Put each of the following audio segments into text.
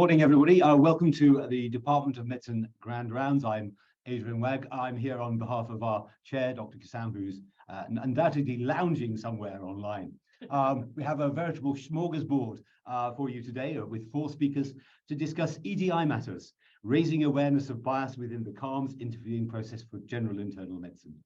morning, everybody. Welcome to the Department of Medicine Grand Rounds. I'm Adrian Wagg. I'm here on behalf of our chair, Dr. Kassam, who's undoubtedly lounging somewhere online. We have a veritable smorgasbord for you today with 4 speakers to discuss EDI Matters, raising awareness of bias within the CaRMS interviewing process for general internal medicine.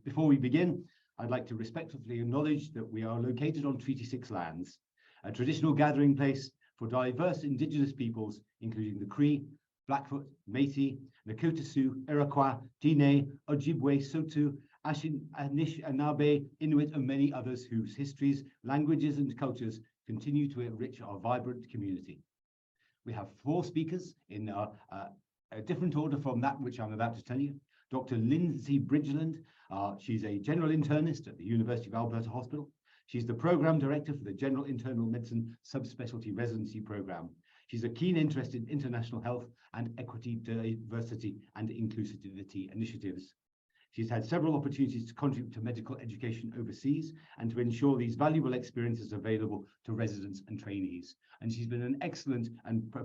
Before we begin, I'd like to respectfully acknowledge that we are located on Treaty 6 lands, a traditional gathering place for diverse indigenous peoples, including the Cree, Blackfoot, Métis, Nakota Sioux, Iroquois, Diné, Ojibwe, Saulteaux, Anishinaabe, Inuit, and many others whose histories, languages, and cultures continue to enrich our vibrant community. We have 4 speakers in a different order from that which I'm about to tell you. Dr. Lindsay Bridgland, she's a general internist at the University of Alberta Hospital. She's the program director for the General Internal Medicine Subspecialty Residency Program. She's a keen interest in international health and equity, diversity, and inclusivity initiatives. She's had several opportunities to contribute to medical education overseas and to ensure these valuable experiences are available to residents and trainees. And she's been an excellent and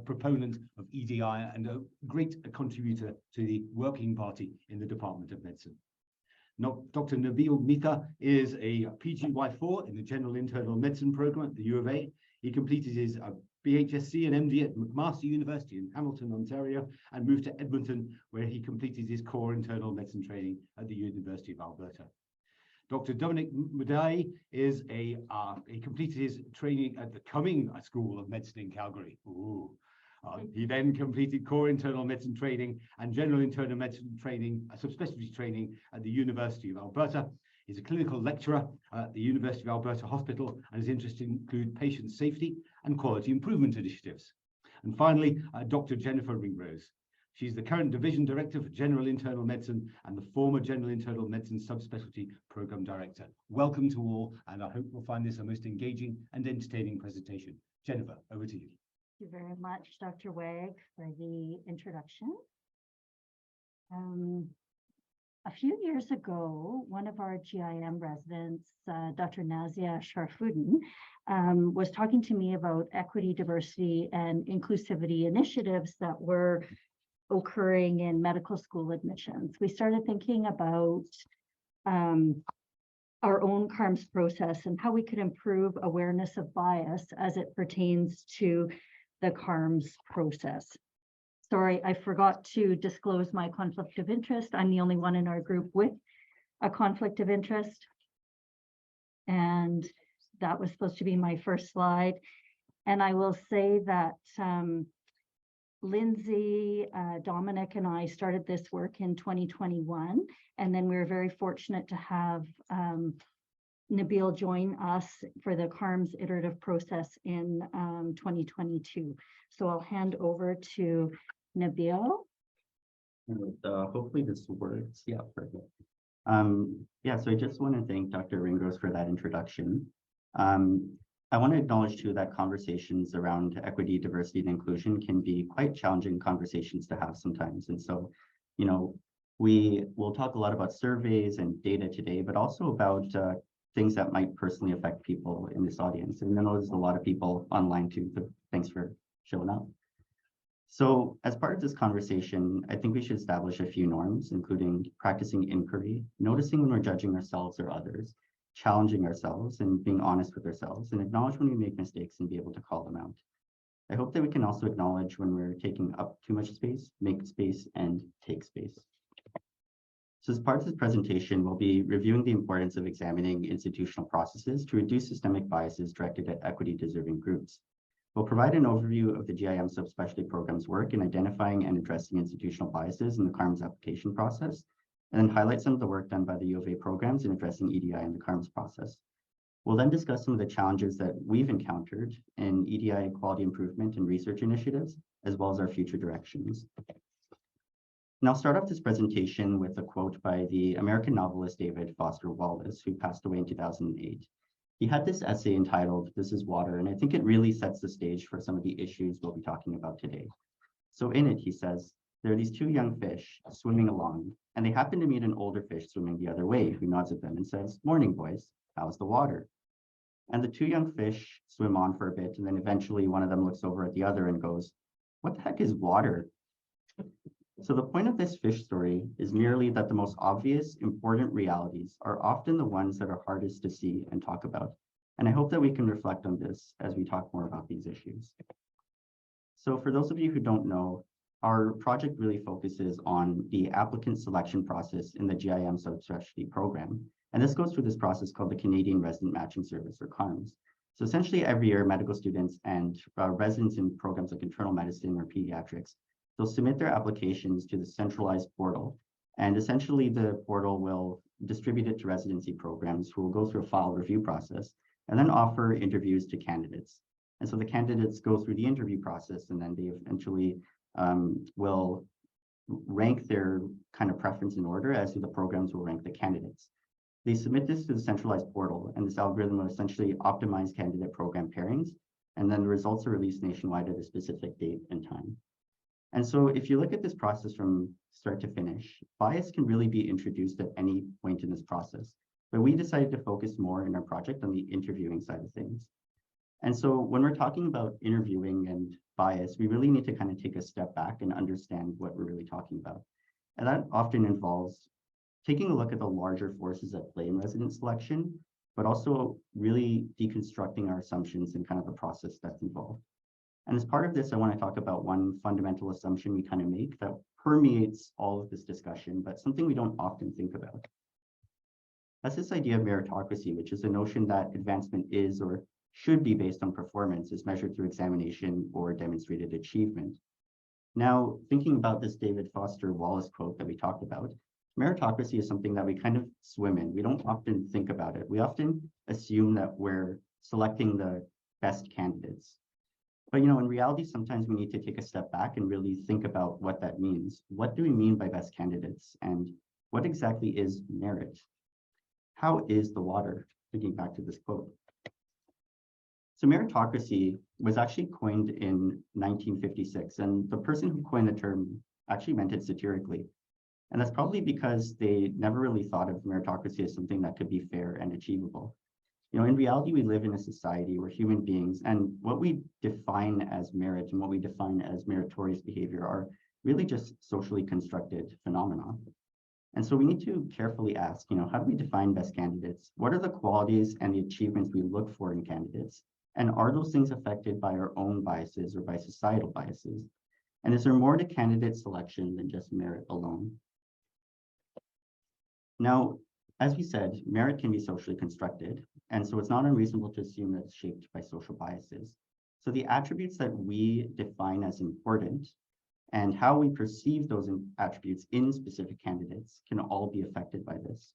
proponent of EDI and a great contributor to the working party in the Department of Medicine. Now, Dr. Nabil Mitha is a PGY4 in the General Internal Medicine program at the U of A. He completed his BHSC and MD at McMaster University in Hamilton, Ontario, and moved to Edmonton, where he completed his core internal medicine training at the University of Alberta. Dr. Dominic Mudiayi is he completed his training at the Cumming School of Medicine in Calgary. Ooh. He then completed core internal medicine training and general internal medicine training, subspecialty training at the University of Alberta. He's a clinical lecturer at the University of Alberta Hospital, and his interests include patient safety and quality improvement initiatives. And finally, Dr. Jennifer Ringrose. She's the current division director for general internal medicine and the former general internal medicine subspecialty program director. Welcome to all, and I hope you'll find this a most engaging and entertaining presentation. Jennifer, over to you. Thank you very much, Dr. Wagg, for the introduction. A few years ago, one of our GIM residents, Dr. Nazia Sharfudin, was talking to me about equity, diversity, and inclusivity initiatives that were occurring in medical school admissions. We started thinking about our own CaRMS process and how we could improve awareness of bias as it pertains to the CaRMS process. Sorry, I forgot to disclose my conflict of interest. I'm the only one in our group with a conflict of interest. And that was supposed to be my first slide. And I will say that Lindsay, Dominic, and I started this work in 2021. And then we were very fortunate to have Nabil join us for the CaRMS iterative process in 2022. So I'll hand over to Nabil. Hopefully this works. Yeah, perfect. So I just want to thank Dr. Ringrose for that introduction. I want to acknowledge too that conversations around equity, diversity, and inclusion can be quite challenging conversations to have sometimes. And so, we will talk a lot about surveys and data today, but also about things that might personally affect people in this audience. And I know there's a lot of people online too, so thanks for showing up. So as part of this conversation, I think we should establish a few norms, including practicing inquiry, noticing when we're judging ourselves or others, challenging ourselves and being honest with ourselves, and acknowledge when we make mistakes and be able to call them out. I hope that we can also acknowledge when we're taking up too much space, make space, and take space. So as part of this presentation, we'll be reviewing the importance of examining institutional processes to reduce systemic biases directed at equity-deserving groups. We'll provide an overview of the GIM subspecialty program's work in identifying and addressing institutional biases in the CaRMS application process, and then highlight some of the work done by the U of A programs in addressing EDI in the CaRMS process. We'll then discuss some of the challenges that we've encountered in EDI quality improvement and research initiatives, as well as our future directions. And I'll start off this presentation with a quote by the American novelist David Foster Wallace, who passed away in 2008. He had this essay entitled, "This is Water," and I think it really sets the stage for some of the issues we'll be talking about today. So in it, he says, there are these 2 young fish swimming along, and they happen to meet an older fish swimming the other way, who nods at them and says, "Morning, boys, how's the water?" And the two young fish swim on for a bit, and then eventually one of them looks over at the other and goes, "What the heck is water?" So the point of this fish story is merely that the most obvious, important realities are often the ones that are hardest to see and talk about. And I hope that we can reflect on this as we talk more about these issues. So for those of you who don't know, our project really focuses on the applicant selection process in the GIM subspecialty program. And this goes through this process called the Canadian Resident Matching Service, or CaRMS. So essentially every year, medical students and residents in programs like internal medicine or pediatrics, they'll submit their applications to the centralized portal. And essentially the portal will distribute it to residency programs who will go through a file review process and then offer interviews to candidates. And so the candidates go through the interview process, and then they eventually will rank their kind of preference in order as the programs will rank the candidates. They submit this to the centralized portal, and this algorithm will essentially optimize candidate program pairings, and then the results are released nationwide at a specific date and time. And so if you look at this process from start to finish, bias can really be introduced at any point in this process. But we decided to focus more in our project on the interviewing side of things. And so when we're talking about interviewing and bias, we really need to kind of take a step back and understand what we're really talking about. And that often involves taking a look at the larger forces at play in resident selection, but also really deconstructing our assumptions and kind of the process that's involved. And as part of this, I want to talk about one fundamental assumption we kind of make that permeates all of this discussion, but something we don't often think about. That's this idea of meritocracy, which is the notion that advancement is or should be based on performance as measured through examination or demonstrated achievement. Now, thinking about this David Foster Wallace quote that we talked about, meritocracy is something that we kind of swim in. We don't often think about it. We often assume that we're selecting the best candidates. But in reality, sometimes we need to take a step back and really think about what that means. What do we mean by best candidates? And what exactly is merit? How is the water? Thinking back to this quote. So meritocracy was actually coined in 1956, and the person who coined the term actually meant it satirically. And that's probably because they never really thought of meritocracy as something that could be fair and achievable. In reality, we live in a society where human beings, and what we define as merit and what we define as meritorious behavior are really just socially constructed phenomena. And so we need to carefully ask, how do we define best candidates? What are the qualities and the achievements we look for in candidates? And are those things affected by our own biases or by societal biases? And is there more to candidate selection than just merit alone? Now, as we said, merit can be socially constructed, and so it's not unreasonable to assume that it's shaped by social biases. So the attributes that we define as important and how we perceive those attributes in specific candidates can all be affected by this.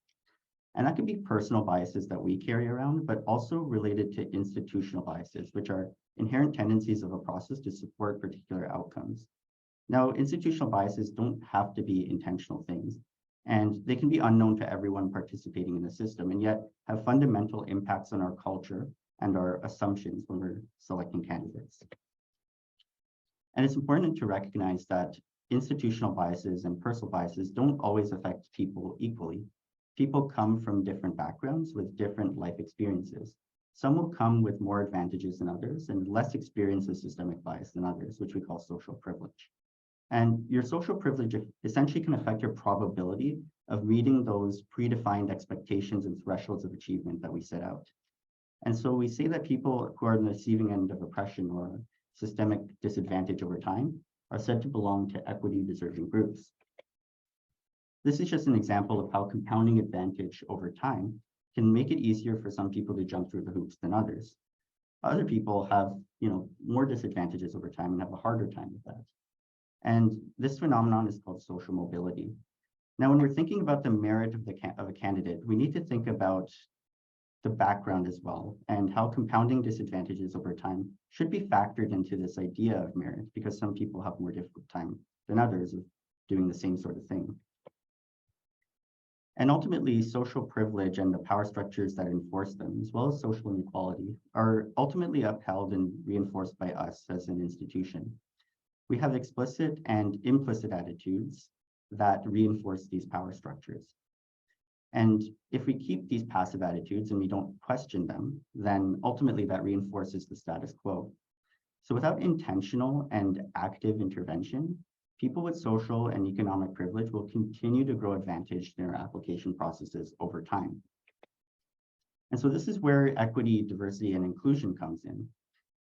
And that can be personal biases that we carry around, but also related to institutional biases, which are inherent tendencies of a process to support particular outcomes. Now, institutional biases don't have to be intentional things, and they can be unknown to everyone participating in the system, and yet have fundamental impacts on our culture and our assumptions when we're selecting candidates. And it's important to recognize that institutional biases and personal biases don't always affect people equally. People come from different backgrounds with different life experiences. Some will come with more advantages than others and less experience of systemic bias than others, which we call social privilege. And your social privilege essentially can affect your probability of meeting those predefined expectations and thresholds of achievement that we set out. And so we say that people who are on the receiving end of oppression or systemic disadvantage over time are said to belong to equity-deserving groups. This is just an example of how compounding advantage over time can make it easier for some people to jump through the hoops than others. Other people have, more disadvantages over time and have a harder time with that. And this phenomenon is called social mobility. Now, when we're thinking about the merit of a candidate, we need to think about the background as well, and how compounding disadvantages over time should be factored into this idea of merit, because some people have more difficult time than others of doing the same sort of thing. And ultimately, social privilege and the power structures that enforce them, as well as social inequality, are ultimately upheld and reinforced by us as an institution. We have explicit and implicit attitudes that reinforce these power structures. And if we keep these passive attitudes and we don't question them, then ultimately that reinforces the status quo. So without intentional and active intervention, people with social and economic privilege will continue to grow advantaged in our application processes over time. And so this is where equity, diversity, and inclusion comes in.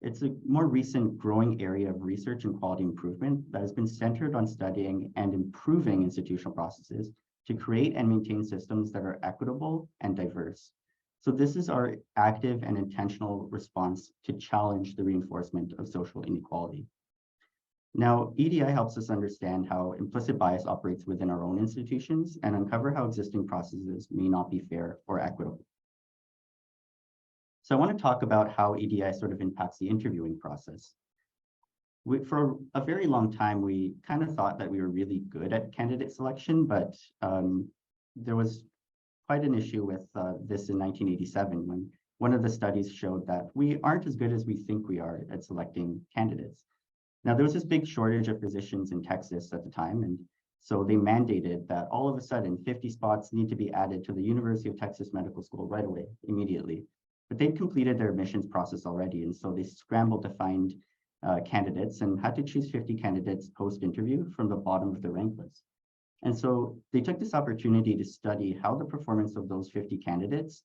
It's a more recent growing area of research and quality improvement that has been centered on studying and improving institutional processes to create and maintain systems that are equitable and diverse. So this is our active and intentional response to challenge the reinforcement of social inequality. Now, EDI helps us understand how implicit bias operates within our own institutions and uncover how existing processes may not be fair or equitable. So I want to talk about how EDI sort of impacts the interviewing process. For a very long time, we kind of thought that we were really good at candidate selection, but there was quite an issue with this in 1987 when one of the studies showed that we aren't as good as we think we are at selecting candidates. Now, there was this big shortage of physicians in Texas at the time, and so they mandated that all of a sudden 50 spots need to be added to the University of Texas Medical School right away, immediately. But they'd completed their admissions process already, and so they scrambled to find candidates and had to choose 50 candidates post-interview from the bottom of the rank list. And so they took this opportunity to study how the performance of those 50 candidates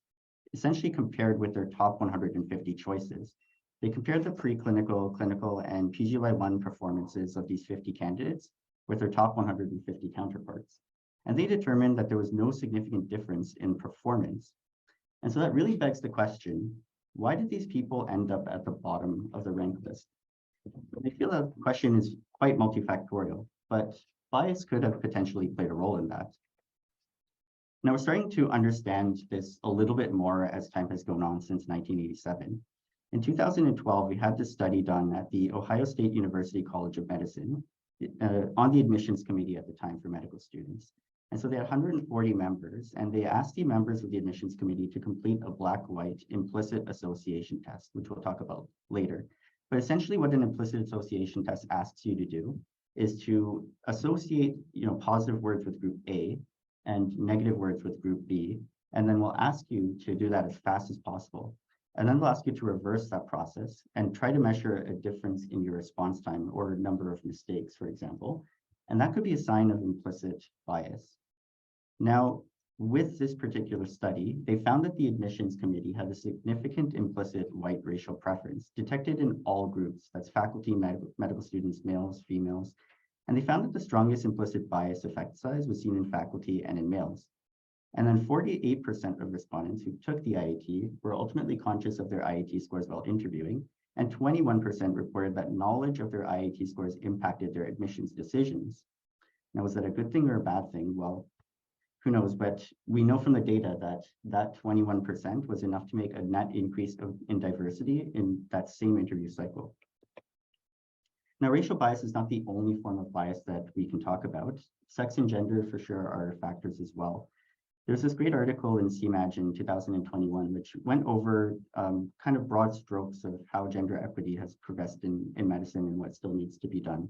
essentially compared with their top 150 choices. They compared the preclinical, clinical, and PGY1 performances of these 50 candidates with their top 150 counterparts. And they determined that there was no significant difference in performance. And so that really begs the question, why did these people end up at the bottom of the rank list? I feel that the question is quite multifactorial, but bias could have potentially played a role in that. Now we're starting to understand this a little bit more as time has gone on since 1987. In 2012, we had this study done at the Ohio State University College of Medicine on the admissions committee at the time for medical students. And so they had 140 members, and they asked the members of the admissions committee to complete a black-white implicit association test, which we'll talk about later. But essentially what an implicit association test asks you to do is to associate, positive words with group A and negative words with group B. And then we'll ask you to do that as fast as possible. And then we'll ask you to reverse that process and try to measure a difference in your response time or number of mistakes, for example. And that could be a sign of implicit bias. Now, with this particular study, they found that the admissions committee had a significant implicit white racial preference detected in all groups. That's faculty, medical students, males, females. And they found that the strongest implicit bias effect size was seen in faculty and in males. And then 48% of respondents who took the IAT were ultimately conscious of their IAT scores while interviewing, and 21% reported that knowledge of their IAT scores impacted their admissions decisions. Now, was that a good thing or a bad thing? Well, who knows, but we know from the data that that 21% was enough to make a net increase in diversity in that same interview cycle. Now, racial bias is not the only form of bias that we can talk about. Sex and gender for sure are factors as well. There's this great article in CMAG in 2021, which went over kind of broad strokes of how gender equity has progressed in medicine and what still needs to be done.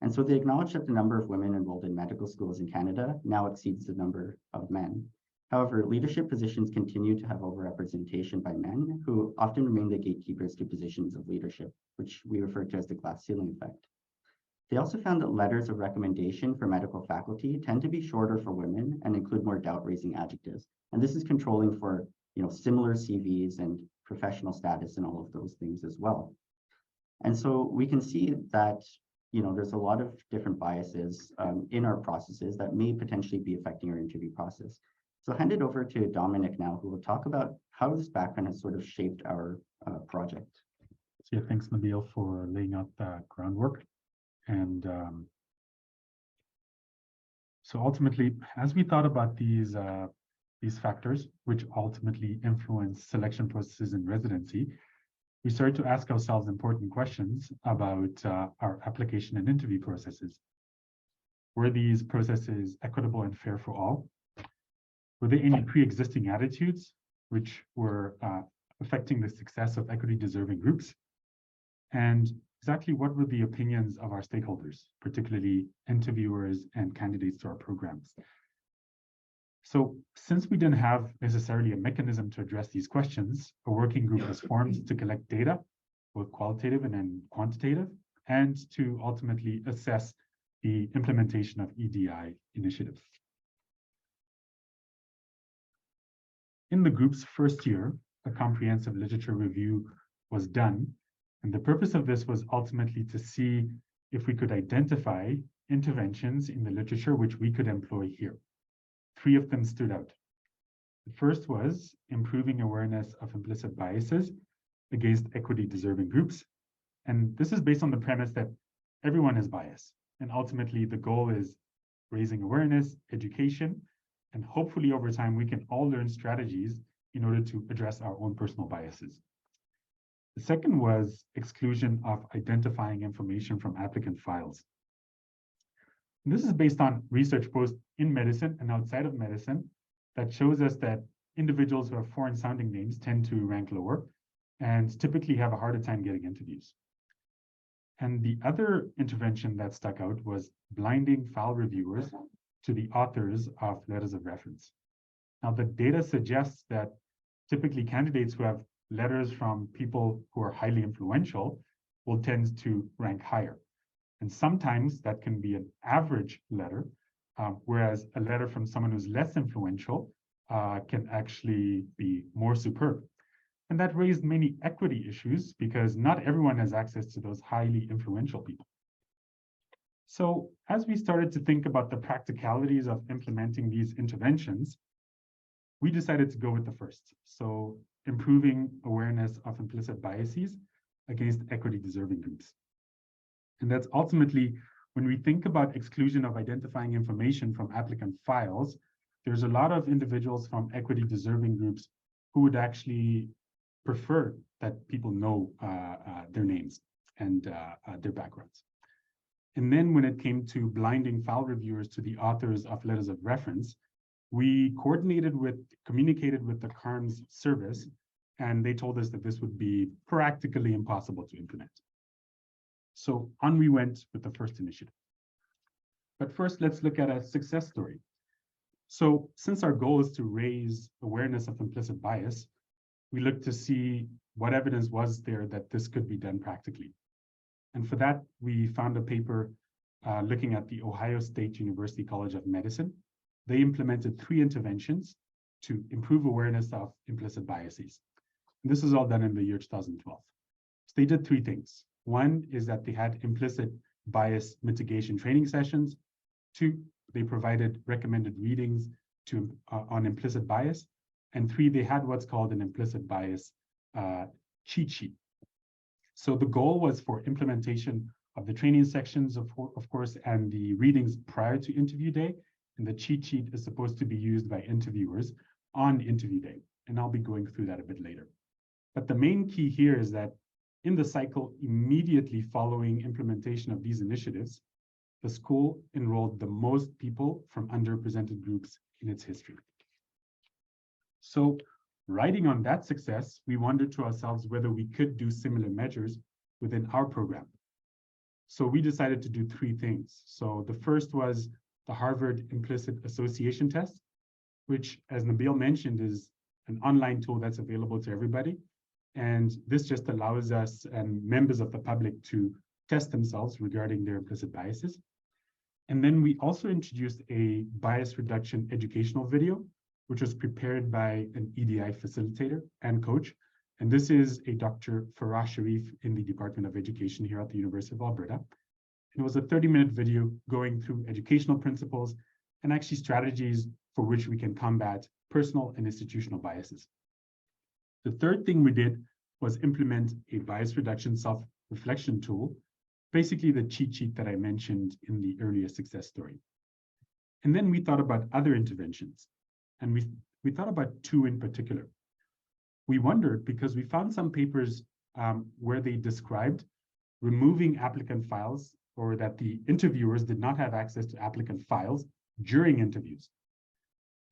And so they acknowledge that the number of women enrolled in medical schools in Canada now exceeds the number of men. However, leadership positions continue to have overrepresentation by men who often remain the gatekeepers to positions of leadership, which we refer to as the glass ceiling effect. They also found that letters of recommendation for medical faculty tend to be shorter for women and include more doubt-raising adjectives. And this is controlling for similar CVs and professional status and all of those things as well. And so we can see that there's a lot of different biases in our processes that may potentially be affecting our interview process. So I'll hand it over to Dominic now, who will talk about how this background has sort of shaped our project. So yeah, thanks, Nabil, for laying out the groundwork. And so ultimately, as we thought about these factors, which ultimately influence selection processes in residency, we started to ask ourselves important questions about our application and interview processes. Were these processes equitable and fair for all? Were there any pre-existing attitudes which were affecting the success of equity-deserving groups? And exactly what were the opinions of our stakeholders, particularly interviewers and candidates to our programs? So since we didn't have necessarily a mechanism to address these questions, a working group was formed to collect data, both qualitative and then quantitative, and to ultimately assess the implementation of EDI initiatives. In the group's first year, a comprehensive literature review was done, and the purpose of this was ultimately to see if we could identify interventions in the literature which we could employ here. 3 of them stood out. The first was improving awareness of implicit biases against equity-deserving groups. And this is based on the premise that everyone is biased. And ultimately, the goal is raising awareness, education, and hopefully over time, we can all learn strategies in order to address our own personal biases. The second was exclusion of identifying information from applicant files. And this is based on research both in medicine and outside of medicine that shows us that individuals who have foreign sounding names tend to rank lower and typically have a harder time getting interviews. And the other intervention that stuck out was blinding file reviewers to the authors of letters of reference. Now, the data suggests that typically candidates who have letters from people who are highly influential will tend to rank higher. And sometimes that can be an average letter, whereas a letter from someone who's less influential can actually be more superb. And that raised many equity issues because not everyone has access to those highly influential people. So as we started to think about the practicalities of implementing these interventions, we decided to go with the first. So improving awareness of implicit biases against equity-deserving groups. And that's ultimately, when we think about exclusion of identifying information from applicant files, there's a lot of individuals from equity-deserving groups who would actually prefer that people know their names and their backgrounds. And then when it came to blinding file reviewers to the authors of letters of reference, we communicated with the CaRMS service, and they told us that this would be practically impossible to implement. So on we went with the first initiative. But first, let's look at a success story. So since our goal is to raise awareness of implicit bias, we looked to see what evidence was there that this could be done practically. And for that, we found a paper looking at the Ohio State University College of Medicine. They implemented 3 interventions to improve awareness of implicit biases. And this is all done in the year 2012. So they did 3 things. One is that they had implicit bias mitigation training sessions. 2, they provided recommended readings on implicit bias. And 3, they had what's called an implicit bias cheat sheet. So the goal was for implementation of the training sections, of course, and the readings prior to interview day. And the cheat sheet is supposed to be used by interviewers on interview day. And I'll be going through that a bit later. But the main key here is that in the cycle immediately following implementation of these initiatives, the school enrolled the most people from underrepresented groups in its history. So riding on that success, we wondered to ourselves whether we could do similar measures within our program. So we decided to do 3 things. So the first was the Harvard Implicit Association Test, which, as Nabil mentioned, is an online tool that's available to everybody. And this just allows us and members of the public to test themselves regarding their implicit biases. And then we also introduced a bias reduction educational video, which was prepared by an EDI facilitator and coach. And this is a Dr. Farah Sharif in the Department of Education here at the University of Alberta. It was a 30-minute video going through educational principles and actually strategies for which we can combat personal and institutional biases. The third thing we did was implement a bias reduction self-reflection tool, basically the cheat sheet that I mentioned in the earlier success story. And then we thought about other interventions. And we thought about 2 in particular. We wondered because we found some papers where they described removing applicant files, or that the interviewers did not have access to applicant files during interviews.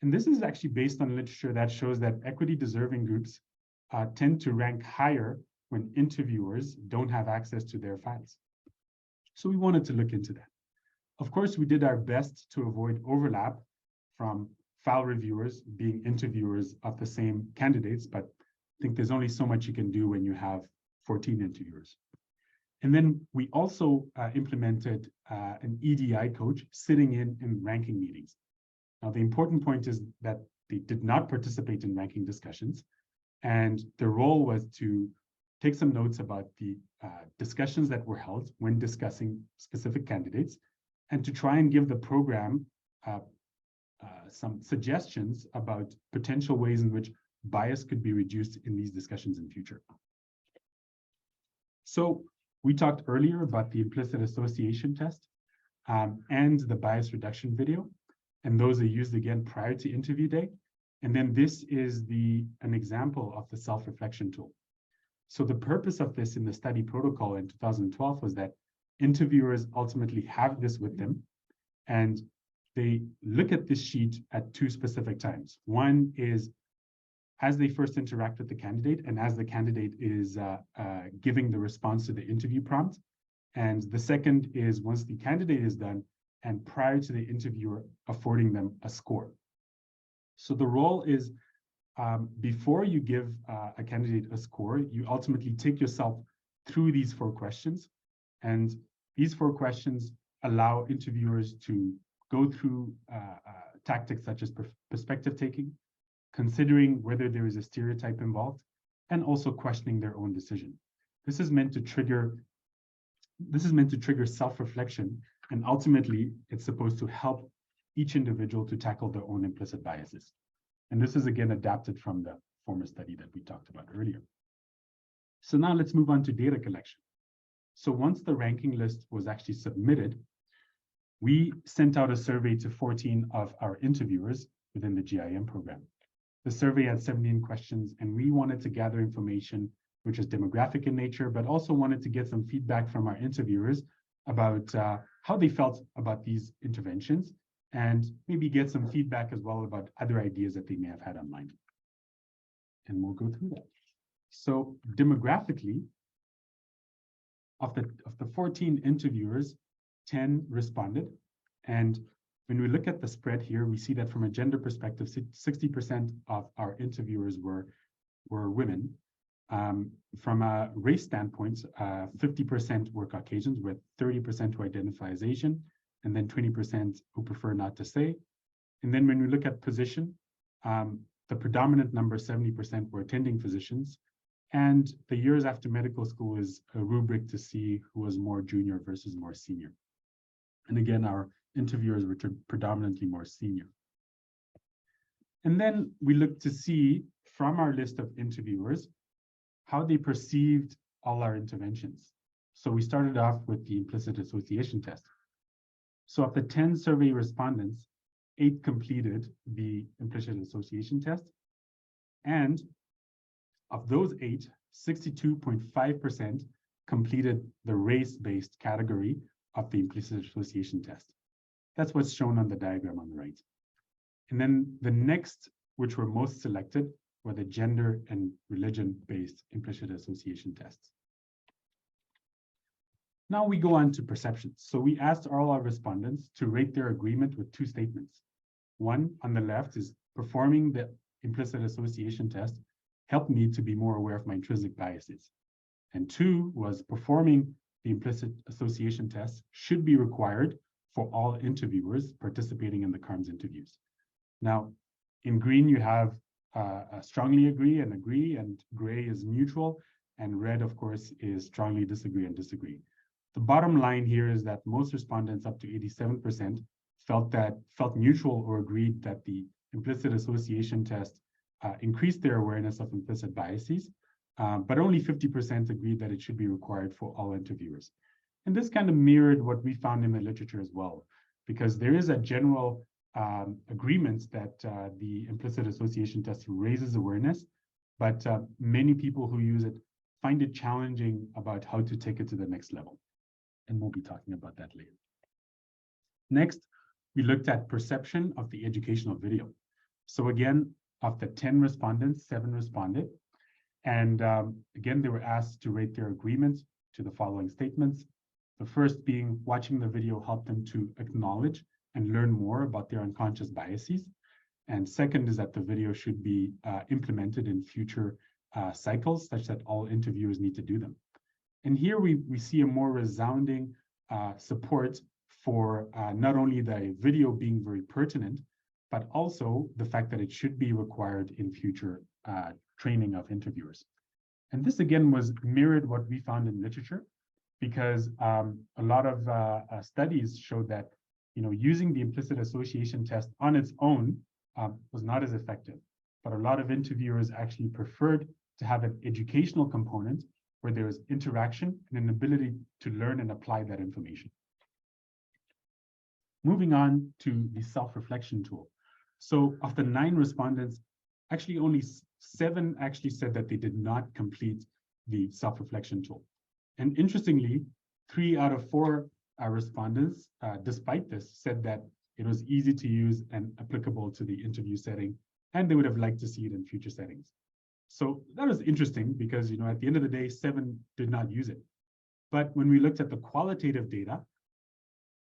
And this is actually based on literature that shows that equity-deserving groups tend to rank higher when interviewers don't have access to their files. So we wanted to look into that. Of course, we did our best to avoid overlap from file reviewers being interviewers of the same candidates, but I think there's only so much you can do when you have 14 interviewers. And then we also implemented an EDI coach sitting in ranking meetings. Now, the important point is that they did not participate in ranking discussions, and their role was to take some notes about the discussions that were held when discussing specific candidates, and to try and give the program some suggestions about potential ways in which bias could be reduced in these discussions in future. So we talked earlier about the implicit association test and the bias reduction video, and those are used again prior to interview day. And then this is an example of the self-reflection tool. So the purpose of this in the study protocol in 2012 was that interviewers ultimately have this with them, and they look at this sheet at two specific times. One is as they first interact with the candidate and as the candidate is giving the response to the interview prompt. And the second is once the candidate is done and prior to the interviewer affording them a score. So the role is before you give a candidate a score, you ultimately take yourself through these 4 questions. And these 4 questions allow interviewers to go through tactics such as perspective taking, considering whether there is a stereotype involved, and also questioning their own decision. This is meant to trigger self-reflection, and ultimately it's supposed to help each individual to tackle their own implicit biases. And this is again adapted from the former study that we talked about earlier. So now let's move on to data collection. So once the ranking list was actually submitted, we sent out a survey to 14 of our interviewers within the GIM program. The survey had 17 questions, and we wanted to gather information which is demographic in nature, but also wanted to get some feedback from our interviewers about how they felt about these interventions, and maybe get some feedback as well about other ideas that they may have had in mind. And we'll go through that. So demographically, of the 14 interviewers, 10 responded. And when we look at the spread here, we see that from a gender perspective, 60% of our interviewers were women. From a race standpoint, 50% were Caucasians, with 30% who identify as Asian, and then 20% who prefer not to say. And then when we look at position, the predominant number, 70%, were attending physicians. And the years after medical school is a rubric to see who was more junior versus more senior. And again, our interviewers were predominantly more senior. And then we look to see from our list of interviewers how they perceived all our interventions. So we started off with the implicit association test. So of the 10 survey respondents, 8 completed the implicit association test. And of those 8, 62.5% completed the race-based category of the implicit association test. That's what's shown on the diagram on the right. And then the next, which were most selected, were the gender and religion-based implicit association tests. Now we go on to perceptions. So we asked all our respondents to rate their agreement with 2 statements. One on the left is performing the implicit association test helped me to be more aware of my intrinsic biases. And 2 was performing the implicit association test should be required for all interviewers participating in the CaRMS interviews. Now, in green, you have strongly agree, and gray is neutral, and red, of course, is strongly disagree and disagree. The bottom line here is that most respondents, up to 87%, felt neutral or agreed that the implicit association test increased their awareness of implicit biases, but only 50% agreed that it should be required for all interviewers. And this kind of mirrored what we found in the literature as well, because there is a general agreement that the implicit association test raises awareness, but many people who use it find it challenging about how to take it to the next level. And we'll be talking about that later. Next, we looked at perception of the educational video. So again, of the 10 respondents, 7 responded. And again, they were asked to rate their agreement to the following statements. The first being watching the video helped them to acknowledge and learn more about their unconscious biases. And second is that the video should be implemented in future cycles such that all interviewers need to do them. And here we see a more resounding support for not only the video being very pertinent, but also the fact that it should be required in future training of interviewers. And this again was mirrored what we found in literature, because a lot of studies showed that using the implicit association test on its own was not as effective. But a lot of interviewers actually preferred to have an educational component where there is interaction and an ability to learn and apply that information. Moving on to the self-reflection tool. So of the 9 respondents, actually only 7 actually said that they did not complete the self-reflection tool. And interestingly, 3 out of 4 respondents, despite this, said that it was easy to use and applicable to the interview setting, and they would have liked to see it in future settings. So that was interesting because, at the end of the day, 7 did not use it. But when we looked at the qualitative data,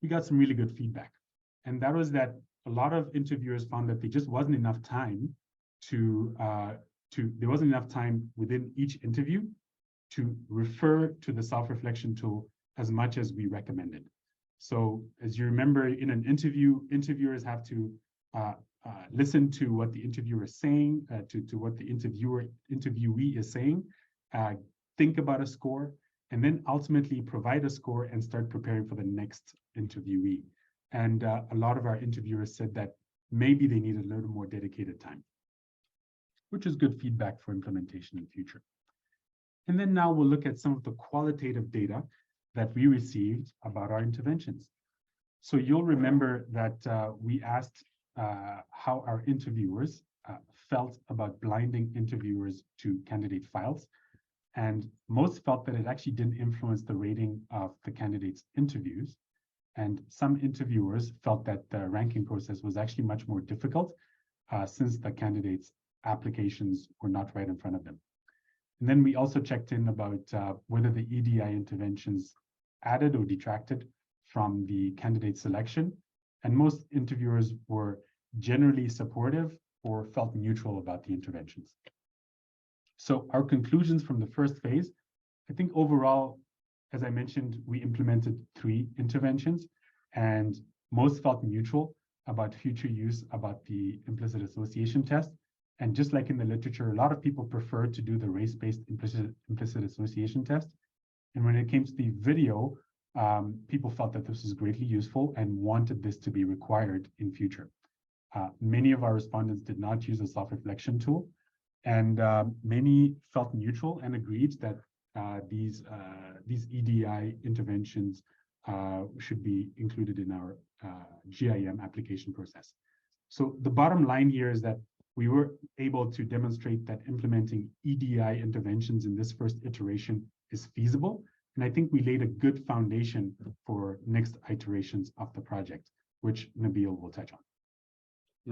we got some really good feedback. And that was that a lot of interviewers found that there just wasn't enough time there wasn't enough time within each interview to refer to the self-reflection tool as much as we recommended. So as you remember, in an interview, interviewers have to listen to what the interviewer is saying, to what the interviewee is saying, think about a score, and then ultimately provide a score and start preparing for the next interviewee. And a lot of our interviewers said that maybe they needed a little more dedicated time, which is good feedback for implementation in future. And then now we'll look at some of the qualitative data that we received about our interventions. So you'll remember that we asked how our interviewers felt about blinding interviewers to candidate files. And most felt that it actually didn't influence the rating of the candidates' interviews. And some interviewers felt that the ranking process was actually much more difficult since the candidates' applications were not right in front of them. And then we also checked in about whether the EDI interventions added or detracted from the candidate selection. And most interviewers were generally supportive or felt neutral about the interventions. So our conclusions from the first phase, I think overall, as I mentioned, we implemented 3 interventions, and most felt neutral about future use about the implicit association test. And just like in the literature, a lot of people prefer to do the race-based implicit association test. And when it came to the video, people felt that this was greatly useful and wanted this to be required in future. Many of our respondents did not use a self-reflection tool, and many felt neutral and agreed that these EDI interventions should be included in our GIM application process. So the bottom line here is that we were able to demonstrate that implementing EDI interventions in this first iteration is feasible. And I think we laid a good foundation for next iterations of the project, which Nabil will touch on.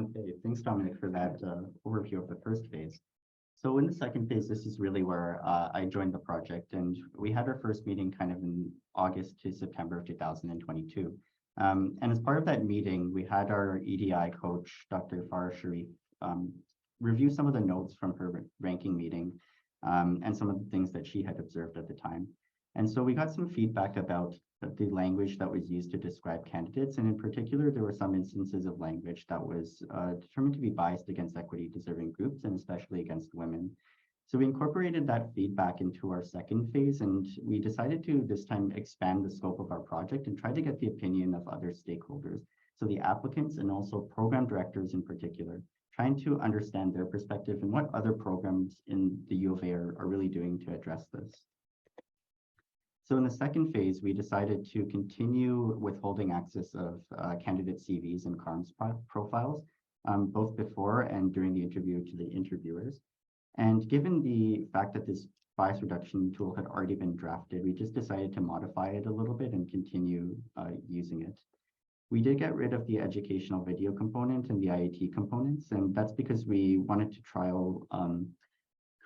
Okay, thanks, Dominic, for that overview of the first phase. So in the second phase, this is really where I joined the project, and we had our first meeting kind of in August to September of 2022. And as part of that meeting, we had our EDI coach, Dr. Farah Sharif, review some of the notes from her ranking meeting and some of the things that she had observed at the time. And so we got some feedback about the language that was used to describe candidates. And in particular, there were some instances of language that was determined to be biased against equity deserving groups and especially against women. So we incorporated that feedback into our second phase, and we decided to this time expand the scope of our project and try to get the opinion of other stakeholders. So the applicants and also program directors in particular, trying to understand their perspective and what other programs in the U of A are really doing to address this. So in the second phase, we decided to continue withholding access of candidate CVs and CaRMS profiles, both before and during the interview to the interviewers. And given the fact that this bias reduction tool had already been drafted, we just decided to modify it a little bit and continue using it. We did get rid of the educational video component and the IAT components, and that's because we wanted to trial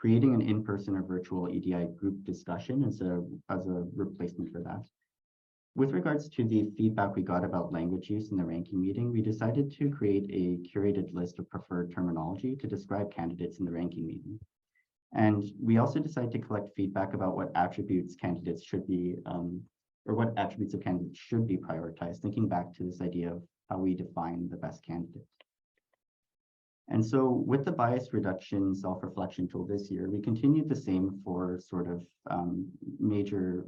creating an in-person or virtual EDI group discussion as a replacement for that. With regards to the feedback we got about language use in the ranking meeting, we decided to create a curated list of preferred terminology to describe candidates in the ranking meeting. And we also decided to collect feedback about what attributes candidates should be, or what attributes of candidates should be prioritized, thinking back to this idea of how we define the best candidate. And so with the bias reduction self-reflection tool this year, we continued the same for sort of major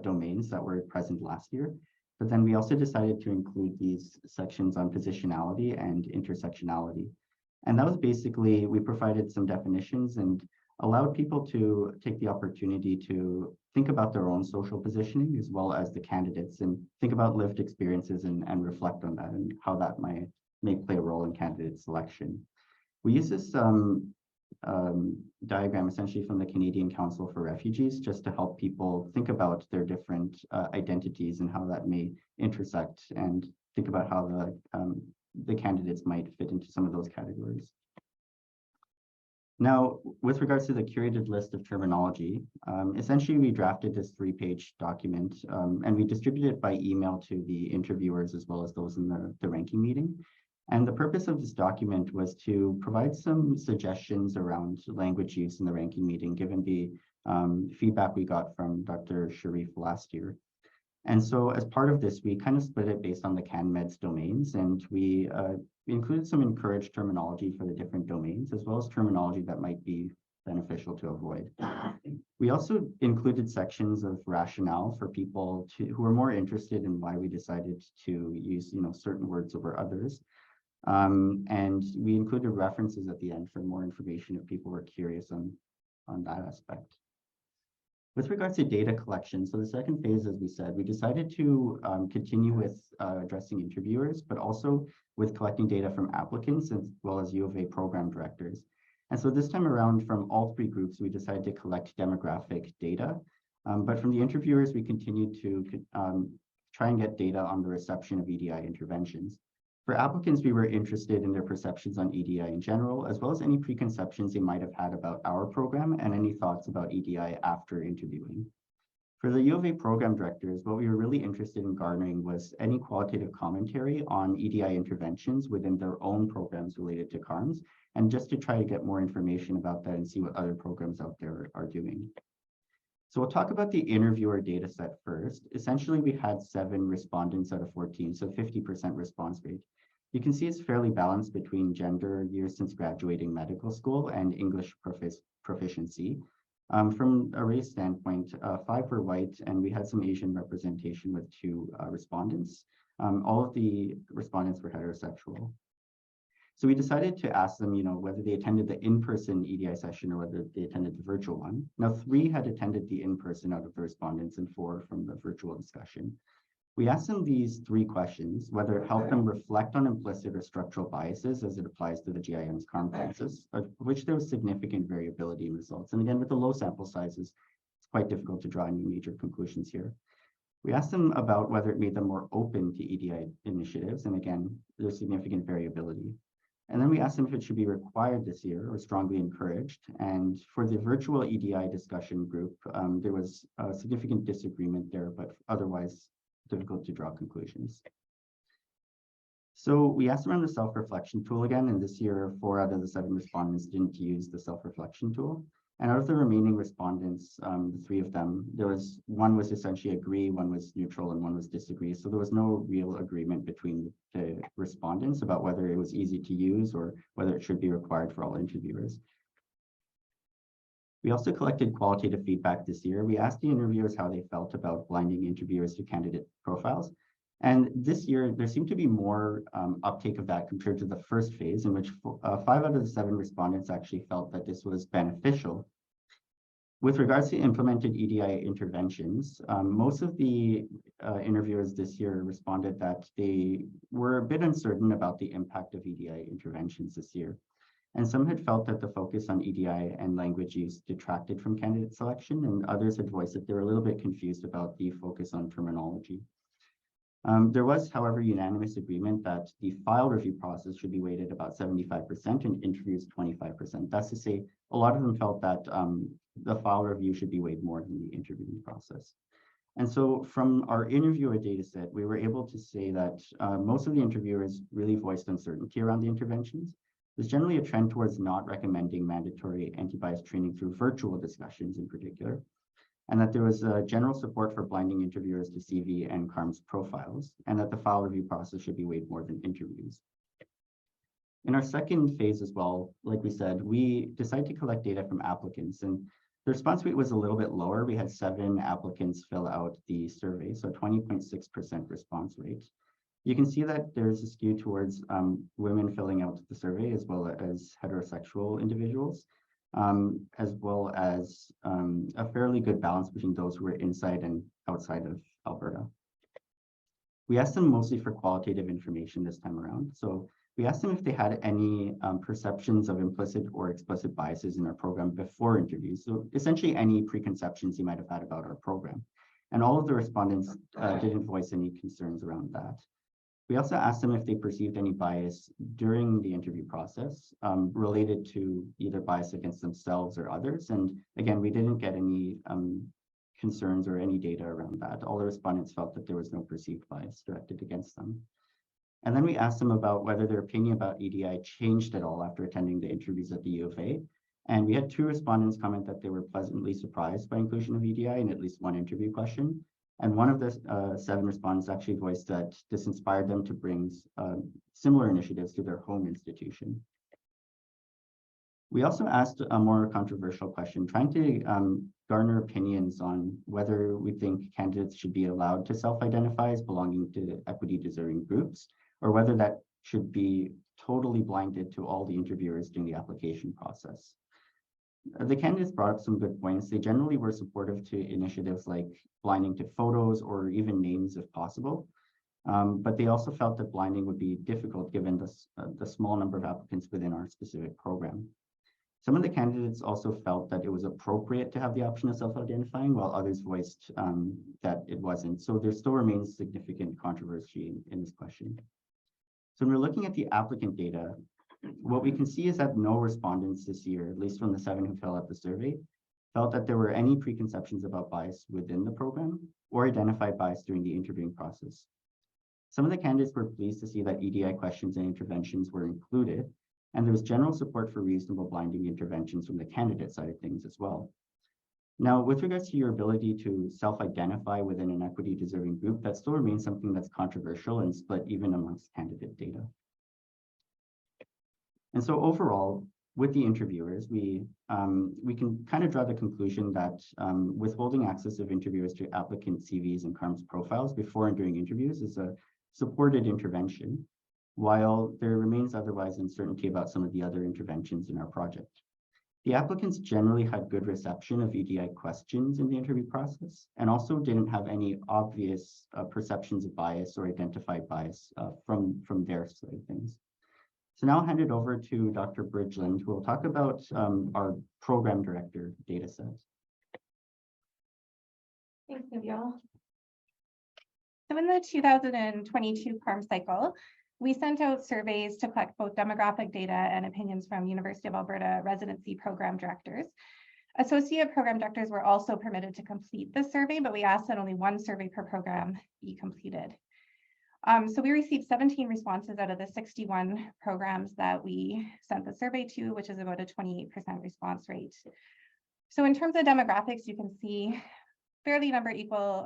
domains that were present last year. But then we also decided to include these sections on positionality and intersectionality. And that was basically, we provided some definitions and allowed people to take the opportunity to think about their own social positioning as well as the candidates and think about lived experiences and reflect on that and how that may play a role in candidate selection. We use this diagram essentially from the Canadian Council for Refugees just to help people think about their different identities and how that may intersect and think about how the candidates might fit into some of those categories. Now, with regards to the curated list of terminology, essentially we drafted this 3-page document and we distributed it by email to the interviewers as well as those in the ranking meeting. And the purpose of this document was to provide some suggestions around language use in the ranking meeting, given the feedback we got from Dr. Sharif last year. And so as part of this, we kind of split it based on the CaRMS domains, and we included some encouraged terminology for the different domains, as well as terminology that might be beneficial to avoid. We also included sections of rationale for people who are more interested in why we decided to use certain words over others. And we included references at the end for more information if people were curious on that aspect. With regards to data collection, so the second phase, as we said, we decided to continue with addressing interviewers, but also with collecting data from applicants as well as U of A program directors. And so this time around, from all 3 groups, we decided to collect demographic data. But from the interviewers, we continued to try and get data on the reception of EDI interventions. For applicants, we were interested in their perceptions on EDI in general, as well as any preconceptions they might have had about our program and any thoughts about EDI after interviewing. For the U of A program directors, what we were really interested in garnering was any qualitative commentary on EDI interventions within their own programs related to CaRMS, and just to try to get more information about that and see what other programs out there are doing. So we'll talk about the interviewer data set first. Essentially, we had 7 respondents out of 14, so 50% response rate. You can see it's fairly balanced between gender, years since graduating medical school, and English proficiency. From a race standpoint, 5 were white, and we had some Asian representation with 2 respondents. All of the respondents were heterosexual. So we decided to ask them, whether they attended the in-person EDI session or whether they attended the virtual one. Now, 3 had attended the in-person out of the respondents and 4 from the virtual discussion. We asked them these 3 questions, whether it helped them reflect on implicit or structural biases as it applies to the GIM's CaRMS process, of which there was significant variability in results. And again, with the low sample sizes, it's quite difficult to draw any major conclusions here. We asked them about whether it made them more open to EDI initiatives. And again, there's significant variability. And then we asked them if it should be required this year or strongly encouraged. And for the virtual EDI discussion group, there was a significant disagreement there, but otherwise difficult to draw conclusions. So we asked around the self-reflection tool again, and this year 4 out of the 7 respondents didn't use the self-reflection tool. And out of the remaining respondents, the 3 of them, one was essentially agree, 1 was neutral, and 1 was disagree. So there was no real agreement between the respondents about whether it was easy to use or whether it should be required for all interviewers. We also collected qualitative feedback this year. We asked the interviewers how they felt about blinding interviewers to candidate profiles. And this year, there seemed to be more uptake of that compared to the first phase, in which 5 out of the 7 respondents actually felt that this was beneficial. With regards to implemented EDI interventions, most of the interviewers this year responded that they were a bit uncertain about the impact of EDI interventions this year. And some had felt that the focus on EDI and language use detracted from candidate selection, and others had voiced that they were a little bit confused about the focus on terminology. There was, however, unanimous agreement that the file review process should be weighted about 75% and interviews 25%. That's to say, a lot of them felt that the file review should be weighed more than the interviewing process. And so from our interviewer data set, we were able to say that most of the interviewers really voiced uncertainty around the interventions. There's generally a trend towards not recommending mandatory anti-bias training through virtual discussions in particular, and that there was a general support for blinding interviewers to CV and CaRMS profiles, and that the file review process should be weighed more than interviews. In our second phase as well, like we said, we decided to collect data from applicants, and the response rate was a little bit lower. We had 7 applicants fill out the survey, so 20.6% response rate. You can see that there's a skew towards women filling out the survey, as well as heterosexual individuals, as well as a fairly good balance between those who were inside and outside of Alberta. We asked them mostly for qualitative information this time around. So we asked them if they had any perceptions of implicit or explicit biases in our program before interviews. So essentially any preconceptions you might have had about our program. And all of the respondents didn't voice any concerns around that. We also asked them if they perceived any bias during the interview process related to either bias against themselves or others. And again, we didn't get any concerns or any data around that. All the respondents felt that there was no perceived bias directed against them. And then we asked them about whether their opinion about EDI changed at all after attending the interviews at the U of A. And we had 2 respondents comment that they were pleasantly surprised by inclusion of EDI in at least one interview question. And one of the 7 respondents actually voiced that this inspired them to bring similar initiatives to their home institution. We also asked a more controversial question, trying to garner opinions on whether we think candidates should be allowed to self-identify as belonging to equity-deserving groups, or whether that should be totally blinded to all the interviewers during the application process. The candidates brought up some good points. They generally were supportive to initiatives like blinding to photos or even names if possible. But they also felt that blinding would be difficult given the small number of applicants within our specific program. Some of the candidates also felt that it was appropriate to have the option of self-identifying, while others voiced that it wasn't. So there still remains significant controversy in this question. So when we're looking at the applicant data, what we can see is that no respondents this year, at least from the 7 who filled out the survey, felt that there were any preconceptions about bias within the program or identified bias during the interviewing process. Some of the candidates were pleased to see that EDI questions and interventions were included, and there was general support for reasonable blinding interventions from the candidate side of things as well. Now, with regards to your ability to self-identify within an equity-deserving group, that still remains something that's controversial and split even amongst candidate data. And so overall, with the interviewers, we can kind of draw the conclusion that withholding access of interviewers to applicant CVs and CaRMS profiles before and during interviews is a supported intervention, while there remains otherwise uncertainty about some of the other interventions in our project. The applicants generally had good reception of EDI questions in the interview process, and also didn't have any obvious perceptions of bias or identified bias from their side of things. So now I'll hand it over to Dr. Bridgland, who will talk about our program director data set. Thanks, Nabil. So in the 2022 CaRMS cycle, we sent out surveys to collect both demographic data and opinions from University of Alberta residency program directors. Associate program directors were also permitted to complete this survey, but we asked that only 1 survey per program be completed. So we received 17 responses out of the 61 programs that we sent the survey to, which is about a 28% response rate. So in terms of demographics, you can see fairly equal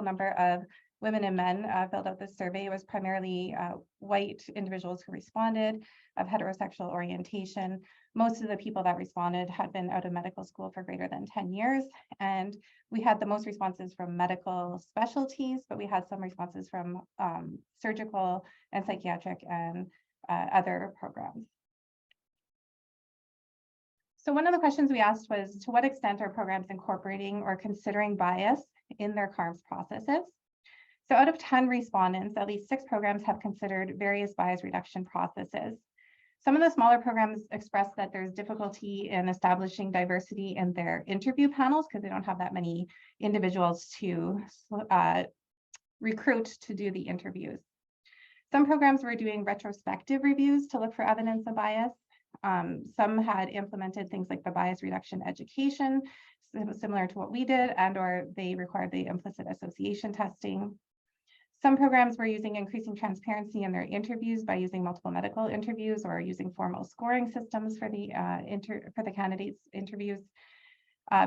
number of women and men filled out this survey. It was primarily white individuals who responded of heterosexual orientation. Most of the people that responded had been out of medical school for greater than 10 years. And we had the most responses from medical specialties, but we had some responses from surgical and psychiatric and other programs. So one of the questions we asked was, to what extent are programs incorporating or considering bias in their CaRMS processes? So out of 10 respondents, at least 6 programs have considered various bias reduction processes. Some of the smaller programs expressed that there's difficulty in establishing diversity in their interview panels because they don't have that many individuals to recruit to do the interviews. Some programs were doing retrospective reviews to look for evidence of bias. Some had implemented things like the bias reduction education, similar to what we did, and or they required the implicit association testing. Some programs were using increasing transparency in their interviews by using multiple medical interviews or using formal scoring systems for the candidates' interviews.